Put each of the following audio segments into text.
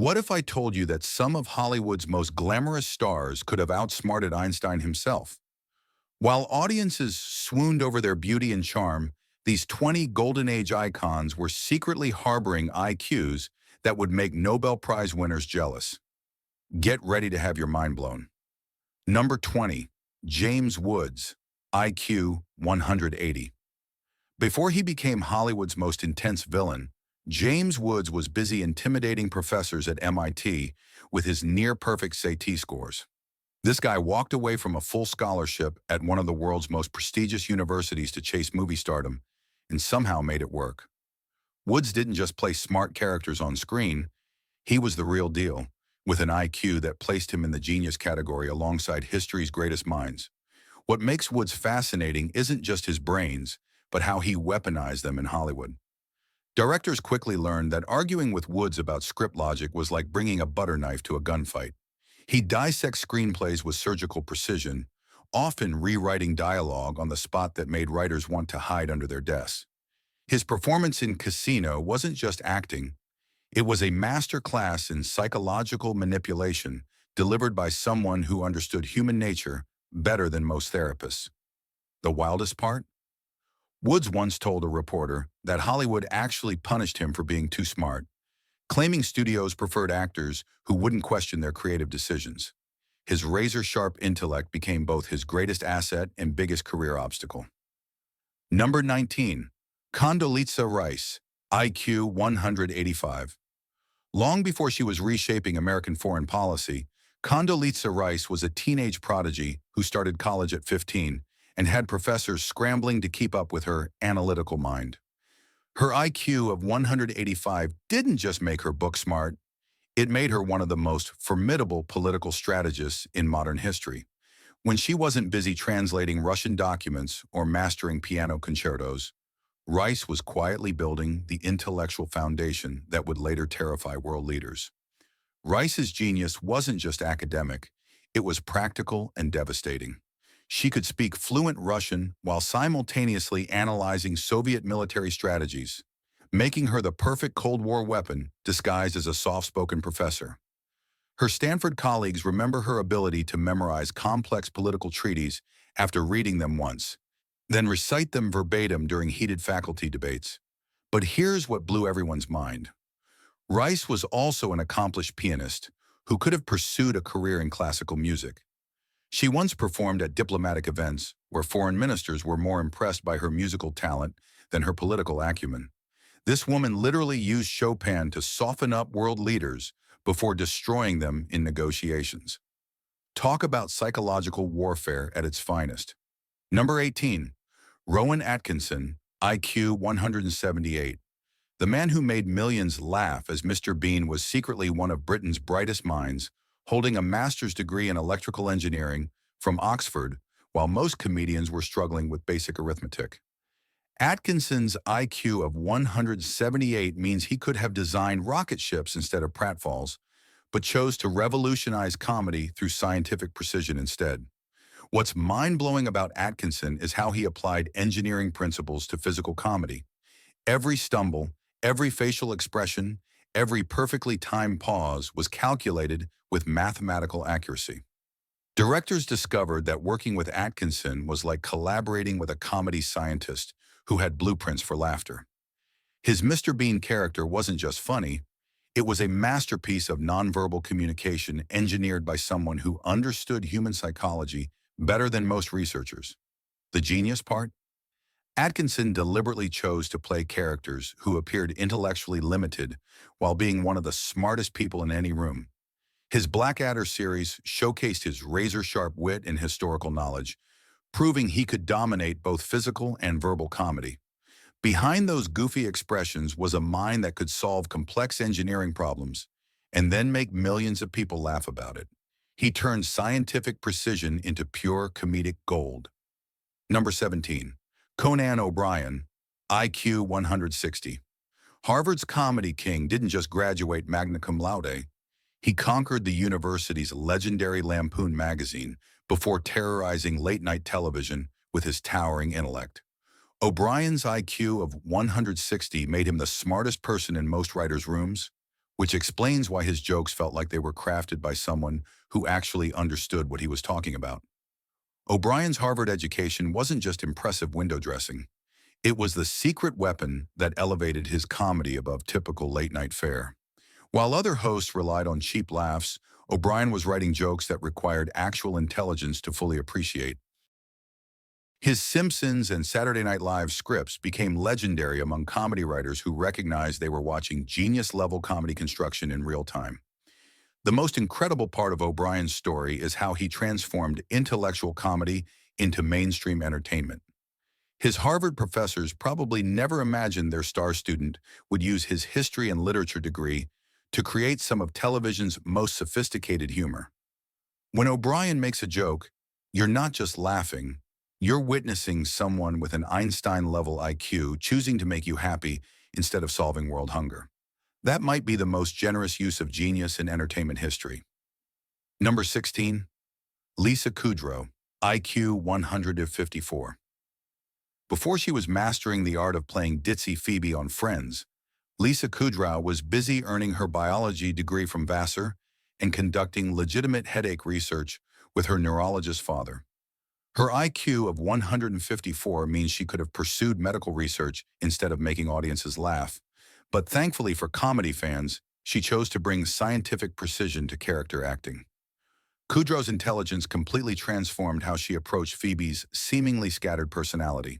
What if I told you that some of Hollywood's most glamorous stars could have outsmarted Einstein himself? While audiences swooned over their beauty and charm, these 20 Golden Age icons were secretly harboring IQs that would make Nobel Prize winners jealous. Get ready to have your mind blown. Number 20, James Woods, IQ 180. Before he became Hollywood's most intense villain, James Woods was busy intimidating professors at MIT with his near-perfect SAT scores. This guy walked away from a full scholarship at one of the world's most prestigious universities to chase movie stardom, and somehow made it work. Woods didn't just play smart characters on screen, he was the real deal, with an IQ that placed him in the genius category alongside history's greatest minds. What makes Woods fascinating isn't just his brains, but how he weaponized them in Hollywood. Directors quickly learned that arguing with Woods about script logic was like bringing a butter knife to a gunfight. He dissects screenplays with surgical precision, often rewriting dialogue on the spot that made writers want to hide under their desks. His performance in Casino wasn't just acting, it was a master class in psychological manipulation delivered by someone who understood human nature better than most therapists. The wildest part? Woods once told a reporter that Hollywood actually punished him for being too smart, claiming studios preferred actors who wouldn't question their creative decisions. His razor-sharp intellect became both his greatest asset and biggest career obstacle. Number 19, Condoleezza Rice, IQ 185. Long before she was reshaping American foreign policy, Condoleezza Rice was a teenage prodigy who started college at 15 and had professors scrambling to keep up with her analytical mind. Her IQ of 185 didn't just make her book smart, it made her one of the most formidable political strategists in modern history. When she wasn't busy translating Russian documents or mastering piano concertos, Rice was quietly building the intellectual foundation that would later terrify world leaders. Rice's genius wasn't just academic, it was practical and devastating. She could speak fluent Russian while simultaneously analyzing Soviet military strategies, making her the perfect Cold War weapon disguised as a soft-spoken professor. Her Stanford colleagues remember her ability to memorize complex political treaties after reading them once, then recite them verbatim during heated faculty debates. But here's what blew everyone's mind. Rice was also an accomplished pianist who could have pursued a career in classical music. She once performed at diplomatic events where foreign ministers were more impressed by her musical talent than her political acumen. This woman literally used Chopin to soften up world leaders before destroying them in negotiations. Talk about psychological warfare at its finest. Number 18, Rowan Atkinson, IQ 178. The man who made millions laugh as Mr. Bean was secretly one of Britain's brightest minds, holding a master's degree in electrical engineering from Oxford, while most comedians were struggling with basic arithmetic. Atkinson's IQ of 178 means he could have designed rocket ships instead of pratfalls, but chose to revolutionize comedy through scientific precision instead. What's mind-blowing about Atkinson is how he applied engineering principles to physical comedy. Every stumble, every facial expression, every perfectly timed pause was calculated with mathematical accuracy. Directors discovered that working with Atkinson was like collaborating with a comedy scientist who had blueprints for laughter. His Mr. Bean character wasn't just funny, it was a masterpiece of nonverbal communication engineered by someone who understood human psychology better than most researchers. The genius part? Atkinson deliberately chose to play characters who appeared intellectually limited while being one of the smartest people in any room. His Blackadder series showcased his razor-sharp wit and historical knowledge, proving he could dominate both physical and verbal comedy. Behind those goofy expressions was a mind that could solve complex engineering problems and then make millions of people laugh about it. He turned scientific precision into pure comedic gold. Number 17, Conan OBrien, IQ 160. Harvard's comedy king didn't just graduate magna cum laude, he conquered the university's legendary Lampoon magazine before terrorizing late-night television with his towering intellect. O'Brien's IQ of 160 made him the smartest person in most writers' rooms, which explains why his jokes felt like they were crafted by someone who actually understood what he was talking about. O'Brien's Harvard education wasn't just impressive window dressing. It was the secret weapon that elevated his comedy above typical late-night fare. While other hosts relied on cheap laughs, O'Brien was writing jokes that required actual intelligence to fully appreciate. His Simpsons and Saturday Night Live scripts became legendary among comedy writers who recognized they were watching genius-level comedy construction in real time. The most incredible part of O'Brien's story is how he transformed intellectual comedy into mainstream entertainment. His Harvard professors probably never imagined their star student would use his history and literature degree to create some of television's most sophisticated humor. When O'Brien makes a joke, you're not just laughing, you're witnessing someone with an Einstein-level IQ choosing to make you happy instead of solving world hunger. That might be the most generous use of genius in entertainment history. Number 16, Lisa Kudrow, IQ 154. Before she was mastering the art of playing ditzy Phoebe on Friends, Lisa Kudrow was busy earning her biology degree from Vassar and conducting legitimate headache research with her neurologist father. Her IQ of 154 means she could have pursued medical research instead of making audiences laugh. But thankfully for comedy fans, she chose to bring scientific precision to character acting. Kudrow's intelligence completely transformed how she approached Phoebe's seemingly scattered personality.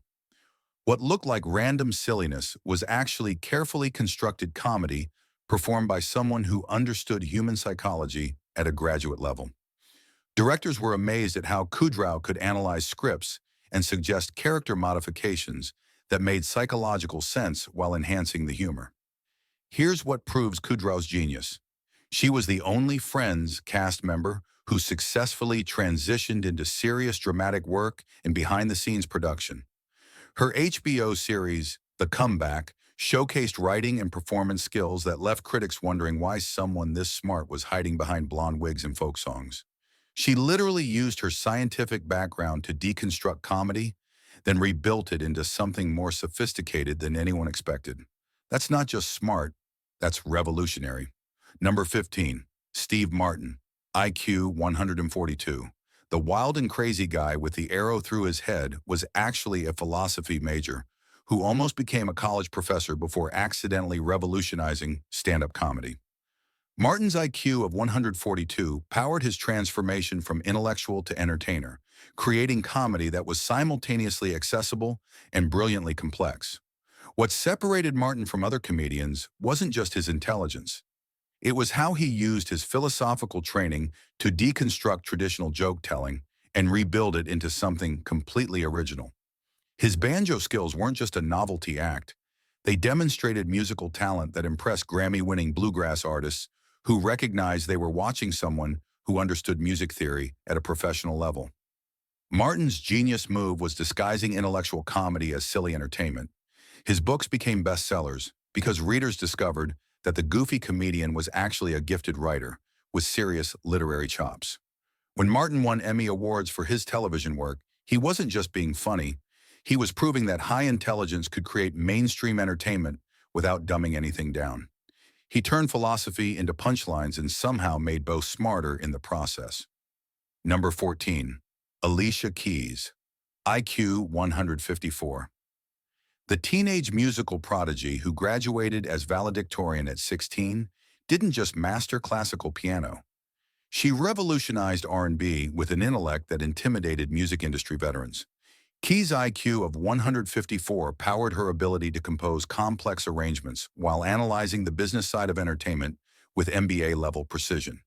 What looked like random silliness was actually carefully constructed comedy performed by someone who understood human psychology at a graduate level. Directors were amazed at how Kudrow could analyze scripts and suggest character modifications that made psychological sense while enhancing the humor. Here's what proves Kudrow's genius. She was the only Friends cast member who successfully transitioned into serious dramatic work and behind-the-scenes production. Her HBO series, The Comeback, showcased writing and performance skills that left critics wondering why someone this smart was hiding behind blonde wigs and folk songs. She literally used her scientific background to deconstruct comedy, then rebuilt it into something more sophisticated than anyone expected. That's not just smart, that's revolutionary. Number 15, Steve Martin, IQ 142. The wild and crazy guy with the arrow through his head was actually a philosophy major who almost became a college professor before accidentally revolutionizing stand-up comedy. Martin's IQ of 142 powered his transformation from intellectual to entertainer, creating comedy that was simultaneously accessible and brilliantly complex. What separated Martin from other comedians wasn't just his intelligence. It was how he used his philosophical training to deconstruct traditional joke-telling and rebuild it into something completely original. His banjo skills weren't just a novelty act. They demonstrated musical talent that impressed Grammy-winning bluegrass artists who recognized they were watching someone who understood music theory at a professional level. Martin's genius move was disguising intellectual comedy as silly entertainment. His books became bestsellers because readers discovered that the goofy comedian was actually a gifted writer with serious literary chops. When Martin won Emmy Awards for his television work, he wasn't just being funny, he was proving that high intelligence could create mainstream entertainment without dumbing anything down. He turned philosophy into punchlines and somehow made both smarter in the process. Number 14, Alicia Keys, IQ 154. The teenage musical prodigy who graduated as valedictorian at 16 didn't just master classical piano. She revolutionized R&B with an intellect that intimidated music industry veterans. Keys' IQ of 154 powered her ability to compose complex arrangements while analyzing the business side of entertainment with MBA-level precision.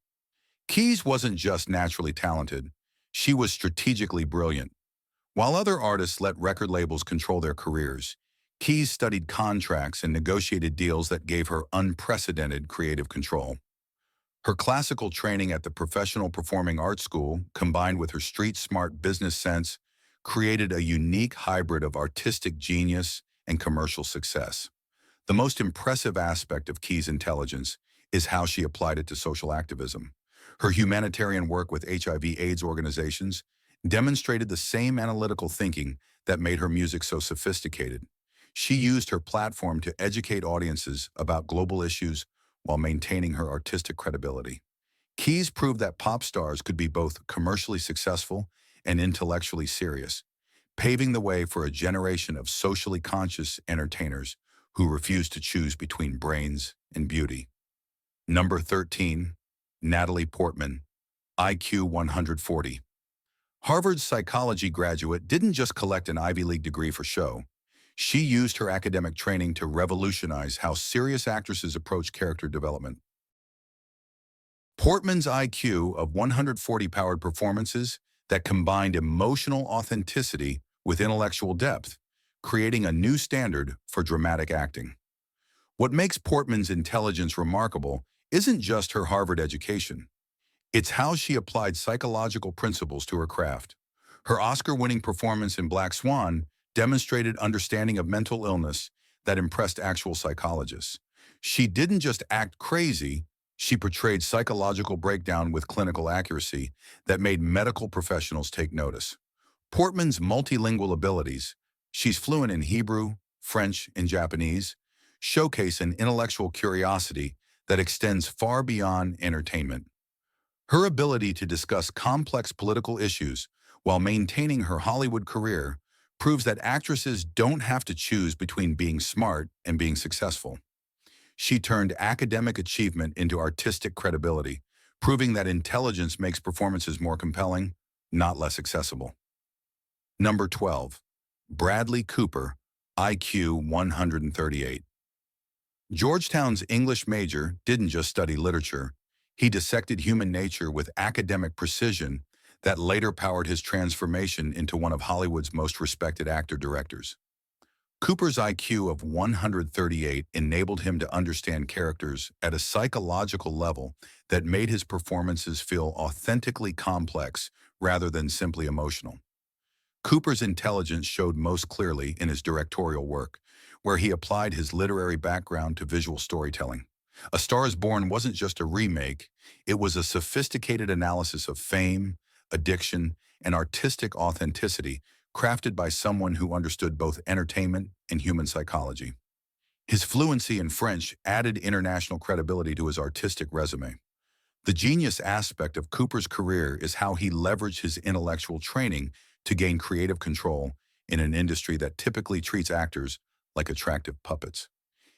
Keys wasn't just naturally talented, she was strategically brilliant. While other artists let record labels control their careers, Keys studied contracts and negotiated deals that gave her unprecedented creative control. Her classical training at the Professional Performing Arts School, combined with her street-smart business sense, created a unique hybrid of artistic genius and commercial success. The most impressive aspect of Keys' intelligence is how she applied it to social activism. Her humanitarian work with HIV/AIDS organizations demonstrated the same analytical thinking that made her music so sophisticated. She used her platform to educate audiences about global issues while maintaining her artistic credibility. Keys proved that pop stars could be both commercially successful and intellectually serious, paving the way for a generation of socially conscious entertainers who refused to choose between brains and beauty. Number 13, Natalie Portman, IQ 140. Harvard's psychology graduate didn't just collect an Ivy League degree for show. She used her academic training to revolutionize how serious actresses approach character development. Portman's IQ of 140 powered performances that combined emotional authenticity with intellectual depth, creating a new standard for dramatic acting. What makes Portman's intelligence remarkable isn't just her Harvard education. It's how she applied psychological principles to her craft. Her Oscar-winning performance in Black Swan demonstrated understanding of mental illness that impressed actual psychologists. She didn't just act crazy, she portrayed psychological breakdown with clinical accuracy that made medical professionals take notice. Portman's multilingual abilities, she's fluent in Hebrew, French, and Japanese, showcase an intellectual curiosity that extends far beyond entertainment. Her ability to discuss complex political issues while maintaining her Hollywood career proves that actresses don't have to choose between being smart and being successful. She turned academic achievement into artistic credibility, proving that intelligence makes performances more compelling, not less accessible. Number 12, Bradley Cooper, IQ 138. Georgetown's English major didn't just study literature, he dissected human nature with academic precision that later powered his transformation into one of Hollywood's most respected actor-directors. Cooper's IQ of 138 enabled him to understand characters at a psychological level that made his performances feel authentically complex rather than simply emotional. Cooper's intelligence showed most clearly in his directorial work, where he applied his literary background to visual storytelling. A Star is Born wasn't just a remake, it was a sophisticated analysis of fame, addiction, and artistic authenticity crafted by someone who understood both entertainment and human psychology. His fluency in French added international credibility to his artistic resume. The genius aspect of Cooper's career is how he leveraged his intellectual training to gain creative control in an industry that typically treats actors like attractive puppets.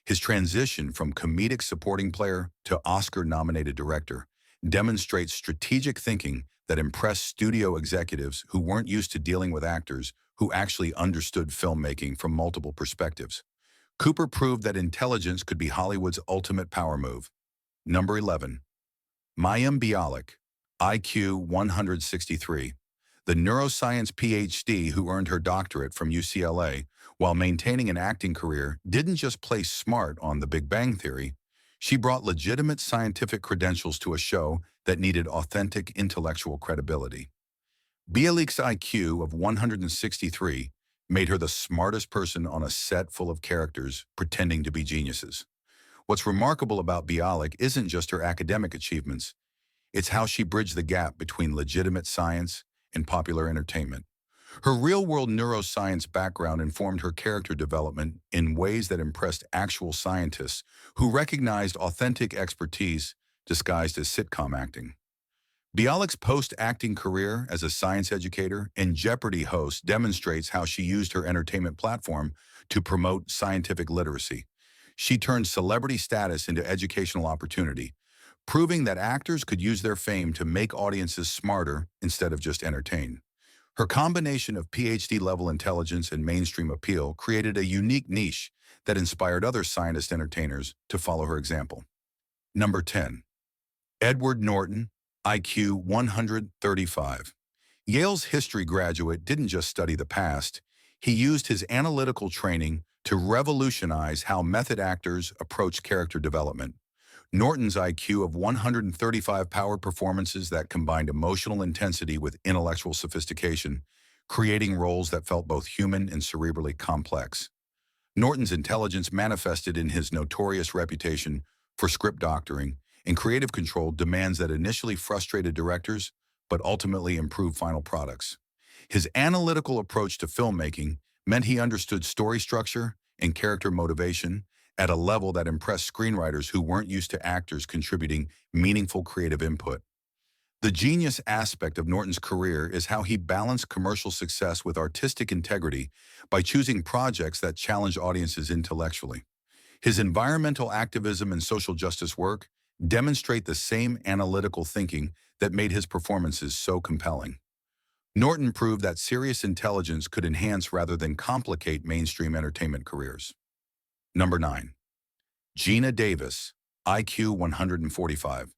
His transition from comedic supporting player to Oscar-nominated director demonstrates strategic thinking that impressed studio executives who weren't used to dealing with actors who actually understood filmmaking from multiple perspectives. Cooper proved that intelligence could be Hollywood's ultimate power move. Number 11. Mayim Bialik, IQ 163. The neuroscience PhD who earned her doctorate from UCLA while maintaining an acting career didn't just play smart on The Big Bang Theory, she brought legitimate scientific credentials to a show that needed authentic intellectual credibility. Bialik's IQ of 163 made her the smartest person on a set full of characters pretending to be geniuses. What's remarkable about Bialik isn't just her academic achievements, it's how she bridged the gap between legitimate science and popular entertainment. Her real-world neuroscience background informed her character development in ways that impressed actual scientists who recognized authentic expertise disguised as sitcom acting. Bialik's post-acting career as a science educator and Jeopardy host demonstrates how she used her entertainment platform to promote scientific literacy. She turned celebrity status into educational opportunity, proving that actors could use their fame to make audiences smarter instead of just entertain. Her combination of PhD-level intelligence and mainstream appeal created a unique niche that inspired other scientist entertainers to follow her example. Number 10. Edward Norton, IQ 135. Yale's history graduate didn't just study the past, he used his analytical training to revolutionize how method actors approach character development. Norton's IQ of 135 powered performances that combined emotional intensity with intellectual sophistication, creating roles that felt both human and cerebrally complex. Norton's intelligence manifested in his notorious reputation for script doctoring and creative control demands that initially frustrated directors, but ultimately improved final products. His analytical approach to filmmaking meant he understood story structure and character motivation at a level that impressed screenwriters who weren't used to actors contributing meaningful creative input. The genius aspect of Norton's career is how he balanced commercial success with artistic integrity by choosing projects that challenge audiences intellectually. His environmental activism and social justice work demonstrate the same analytical thinking that made his performances so compelling. Norton proved that serious intelligence could enhance rather than complicate mainstream entertainment careers. Number 9. Gina Davis IQ 145.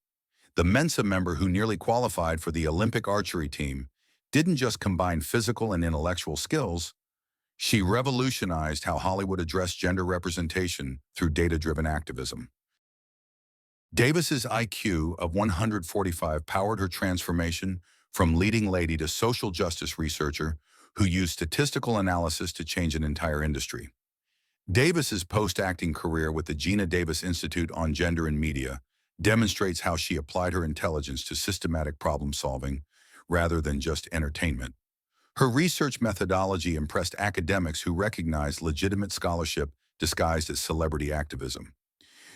The Mensa member who nearly qualified for the Olympic archery team didn't just combine physical and intellectual skills, she revolutionized how Hollywood addressed gender representation through data-driven activism. Davis's IQ of 145 powered her transformation from leading lady to social justice researcher who used statistical analysis to change an entire industry. Davis's post-acting career with the Gina Davis Institute on Gender and Media demonstrates how she applied her intelligence to systematic problem-solving rather than just entertainment. Her research methodology impressed academics who recognized legitimate scholarship disguised as celebrity activism.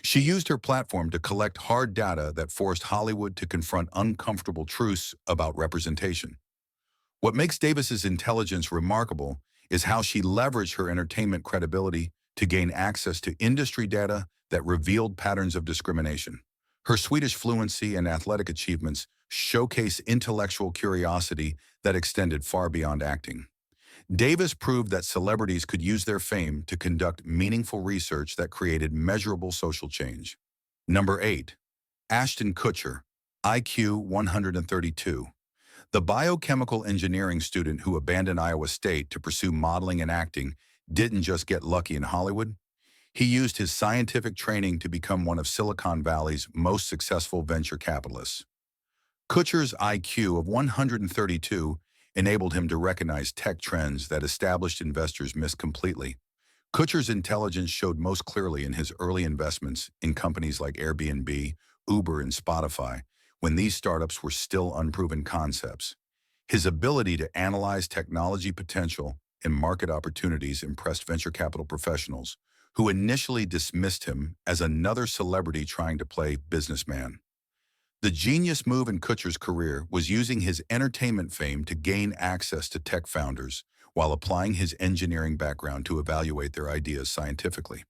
She used her platform to collect hard data that forced Hollywood to confront uncomfortable truths about representation. What makes Davis's intelligence remarkable is how she leveraged her entertainment credibility to gain access to industry data that revealed patterns of discrimination. Her Swedish fluency and athletic achievements showcase intellectual curiosity that extended far beyond acting. Davis proved that celebrities could use their fame to conduct meaningful research that created measurable social change. Number 8. Ashton Kutcher IQ 132. The biochemical engineering student who abandoned Iowa State to pursue modeling and acting didn't just get lucky in Hollywood. He used his scientific training to become one of Silicon Valley's most successful venture capitalists. Kutcher's IQ of 132 enabled him to recognize tech trends that established investors missed completely. Kutcher's intelligence showed most clearly in his early investments in companies like Airbnb, Uber, and Spotify, when these startups were still unproven concepts. His ability to analyze technology potential and market opportunities impressed venture capital professionals, who initially dismissed him as another celebrity trying to play businessman. The genius move in Kutcher's career was using his entertainment fame to gain access to tech founders while applying his engineering background to evaluate their ideas scientifically.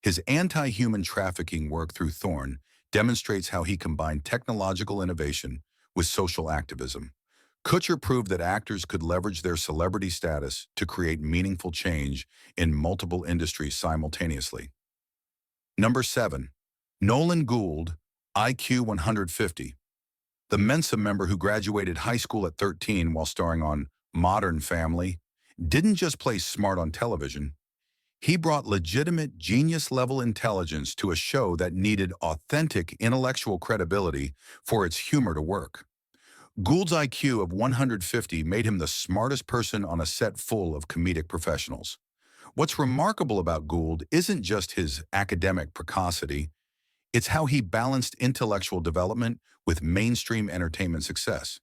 His anti-human trafficking work through Thorn demonstrates how he combined technological innovation with social activism. Kutcher proved that actors could leverage their celebrity status to create meaningful change in multiple industries simultaneously. Number 7. Nolan Gould IQ 150. The Mensa member who graduated high school at 13 while starring on Modern Family didn't just play smart on television. He brought legitimate genius-level intelligence to a show that needed authentic intellectual credibility for its humor to work. Gould's IQ of 150 made him the smartest person on a set full of comedic professionals. What's remarkable about Gould isn't just his academic precocity, it's how he balanced intellectual development with mainstream entertainment success.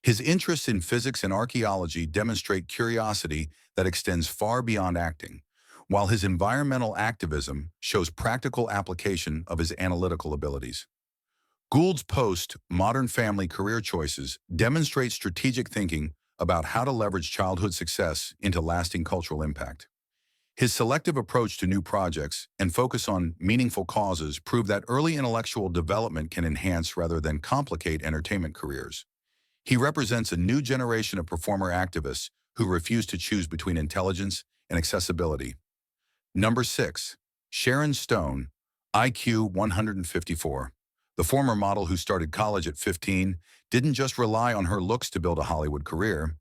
His interests in physics and archaeology demonstrate curiosity that extends far beyond acting, while his environmental activism shows practical application of his analytical abilities. Gould's post-Modern Family career choices demonstrate strategic thinking about how to leverage childhood success into lasting cultural impact. His selective approach to new projects and focus on meaningful causes prove that early intellectual development can enhance rather than complicate entertainment careers. He represents a new generation of performer activists who refuse to choose between intelligence and accessibility. Number 6. Sharon Stone IQ 154. The former model who started college at 15 didn't just rely on her looks to build a Hollywood career.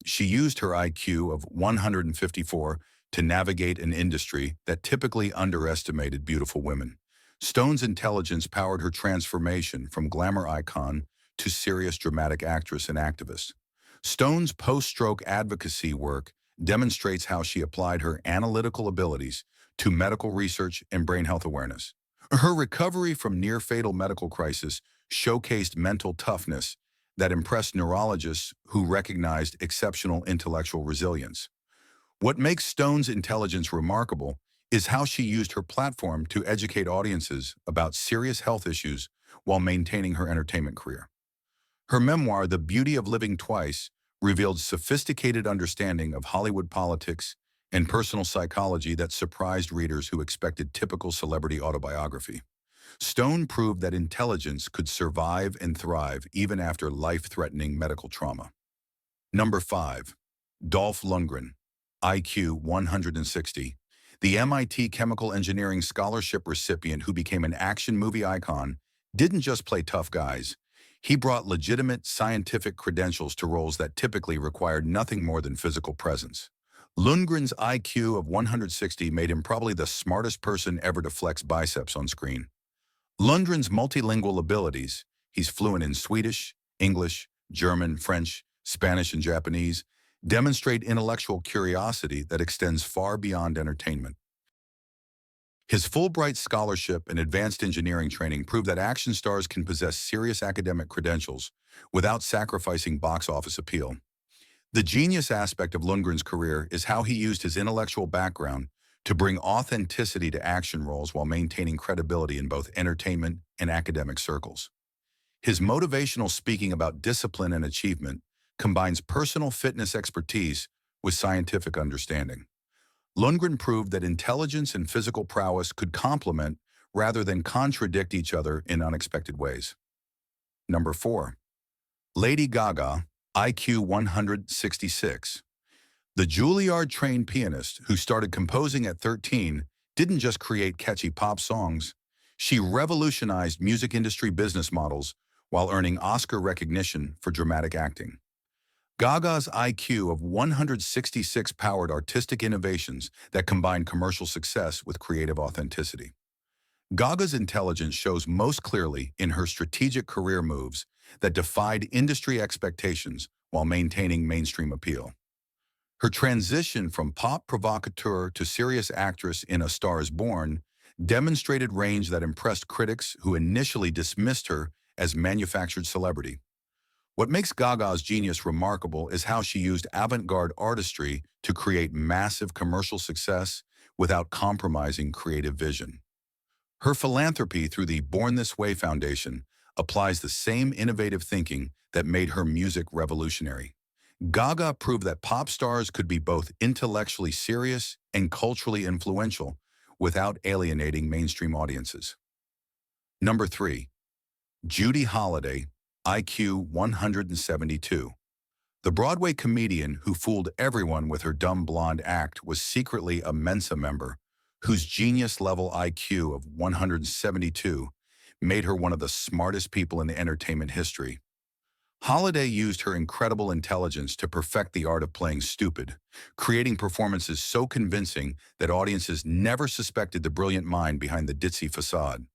She used her IQ of 154 to navigate an industry that typically underestimated beautiful women. Stone's intelligence powered her transformation from glamour icon to serious dramatic actress and activist. Stone's post-stroke advocacy work demonstrates how she applied her analytical abilities to medical research and brain health awareness. Her recovery from near-fatal medical crisis showcased mental toughness that impressed neurologists who recognized exceptional intellectual resilience. What makes Stone's intelligence remarkable is how she used her platform to educate audiences about serious health issues while maintaining her entertainment career. Her memoir, The Beauty of Living Twice, revealed sophisticated understanding of Hollywood politics and personal psychology that surprised readers who expected typical celebrity autobiography. Stone proved that intelligence could survive and thrive even after life-threatening medical trauma. Number 5. Dolph Lungren, IQ 160. The MIT Chemical Engineering Scholarship recipient who became an action movie icon didn't just play tough guys. He brought legitimate scientific credentials to roles that typically required nothing more than physical presence. Lundgren's IQ of 160 made him probably the smartest person ever to flex biceps on screen. Lundgren's multilingual abilities, he's fluent in Swedish, English, German, French, Spanish, and Japanese, demonstrate intellectual curiosity that extends far beyond entertainment. His Fulbright scholarship and advanced engineering training prove that action stars can possess serious academic credentials without sacrificing box office appeal. The genius aspect of Lundgren's career is how he used his intellectual background to bring authenticity to action roles while maintaining credibility in both entertainment and academic circles. His motivational speaking about discipline and achievement combines personal fitness expertise with scientific understanding. Lundgren proved that intelligence and physical prowess could complement rather than contradict each other in unexpected ways. Number 4. Lady Gaga, IQ 166. The Juilliard-trained pianist who started composing at 13 didn't just create catchy pop songs. She revolutionized music industry business models while earning Oscar recognition for dramatic acting. Gaga's IQ of 166 powered artistic innovations that combine commercial success with creative authenticity. Gaga's intelligence shows most clearly in her strategic career moves that defied industry expectations while maintaining mainstream appeal. Her transition from pop provocateur to serious actress in A Star is Born demonstrated range that impressed critics who initially dismissed her as manufactured celebrity. What makes Gaga's genius remarkable is how she used avant-garde artistry to create massive commercial success without compromising creative vision. Her philanthropy through the Born This Way Foundation applies the same innovative thinking that made her music revolutionary. Gaga proved that pop stars could be both intellectually serious and culturally influential without alienating mainstream audiences. Number 3. Judy Holiday, IQ 172. The Broadway comedian who fooled everyone with her dumb blonde act was secretly a Mensa member whose genius-level IQ of 172 made her one of the smartest people in the entertainment history. Holiday used her incredible intelligence to perfect the art of playing stupid, creating performances so convincing that audiences never suspected the brilliant mind behind the ditzy facade.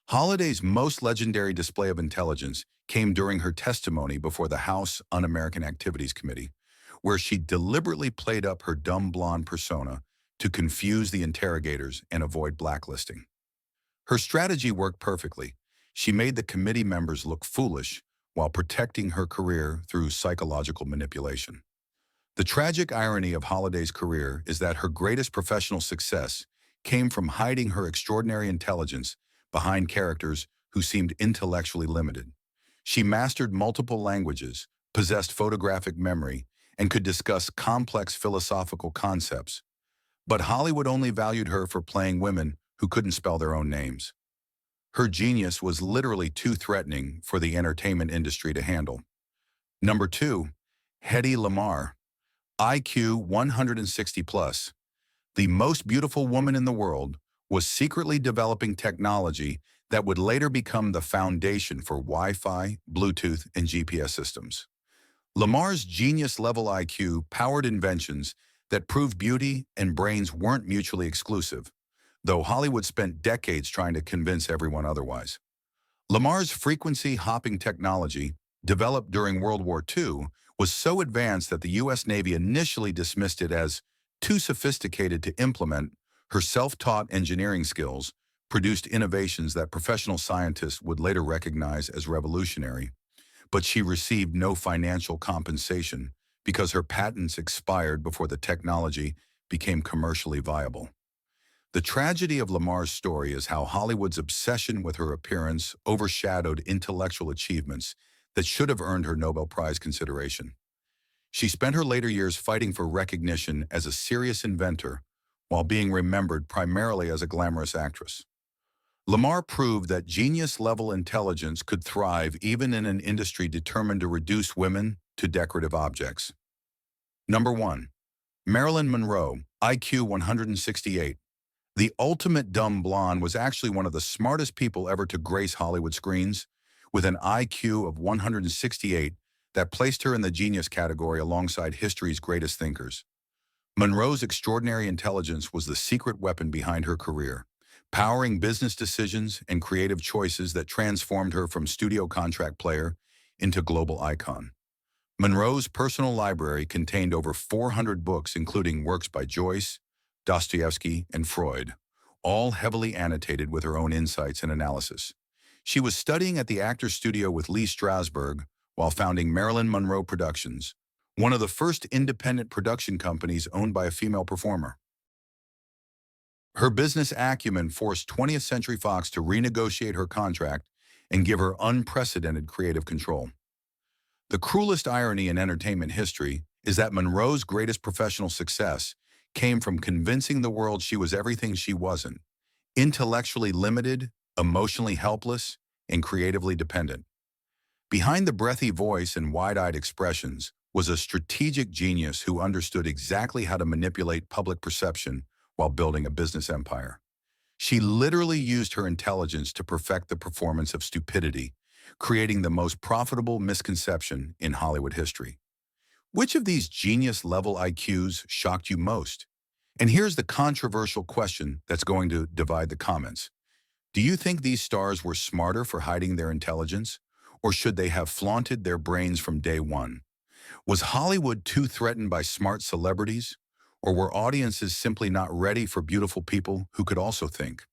Holiday's most legendary display of intelligence came during her testimony before the House Un-American Activities Committee, where she deliberately played up her dumb blonde persona to confuse the interrogators and avoid blacklisting. Her strategy worked perfectly. She made the committee members look foolish while protecting her career through psychological manipulation. The tragic irony of Holiday's career is that her greatest professional success came from hiding her extraordinary intelligence behind characters who seemed intellectually limited. She mastered multiple languages, possessed photographic memory, and could discuss complex philosophical concepts. But Hollywood only valued her for playing women who couldn't spell their own names. Her genius was literally too threatening for the entertainment industry to handle. Number 2, Hedi Lamar, IQ 160 plus. The most beautiful woman in the world was secretly developing technology that would later become the foundation for Wi-Fi, Bluetooth, and GPS systems. Lamar's genius-level IQ powered inventions that proved beauty and brains weren't mutually exclusive, though Hollywood spent decades trying to convince everyone otherwise. Lamar's frequency-hopping technology, developed during World War II, was so advanced that the U.S. Navy initially dismissed it as too sophisticated to implement. Her self-taught engineering skills produced innovations that professional scientists would later recognize as revolutionary, but she received no financial compensation because her patents expired before the technology became commercially viable. The tragedy of Lamar's story is how Hollywood's obsession with her appearance overshadowed intellectual achievements that should have earned her Nobel Prize consideration. She spent her later years fighting for recognition as a serious inventor while being remembered primarily as a glamorous actress. Lamar proved that genius-level intelligence could thrive even in an industry determined to reduce women to decorative objects. Number 1. Marilyn Monroe, IQ 168. The ultimate dumb blonde was actually one of the smartest people ever to grace Hollywood screens, with an IQ of 168 that placed her in the genius category alongside history's greatest thinkers. Monroe's extraordinary intelligence was the secret weapon behind her career, powering business decisions and creative choices that transformed her from studio contract player into global icon. Monroe's personal library contained over 400 books, including works by Joyce, Dostoevsky, and Freud, all heavily annotated with her own insights and analysis. She was studying at the Actors Studio with Lee Strasberg while founding Marilyn Monroe Productions, one of the first independent production companies owned by a female performer. Her business acumen forced 20th Century Fox to renegotiate her contract and give her unprecedented creative control. The cruelest irony in entertainment history is that Monroe's greatest professional success came from convincing the world she was everything she wasn't: intellectually limited, emotionally helpless, and creatively dependent. Behind the breathy voice and wide-eyed expressions was a strategic genius who understood exactly how to manipulate public perception while building a business empire. She literally used her intelligence to perfect the performance of stupidity, creating the most profitable misconception in Hollywood history. Which of these genius-level IQs shocked you most? And here's the controversial question that's going to divide the comments. Do you think these stars were smarter for hiding their intelligence, or should they have flaunted their brains from day one? Was Hollywood too threatened by smart celebrities, or were audiences simply not ready for beautiful people who could also think?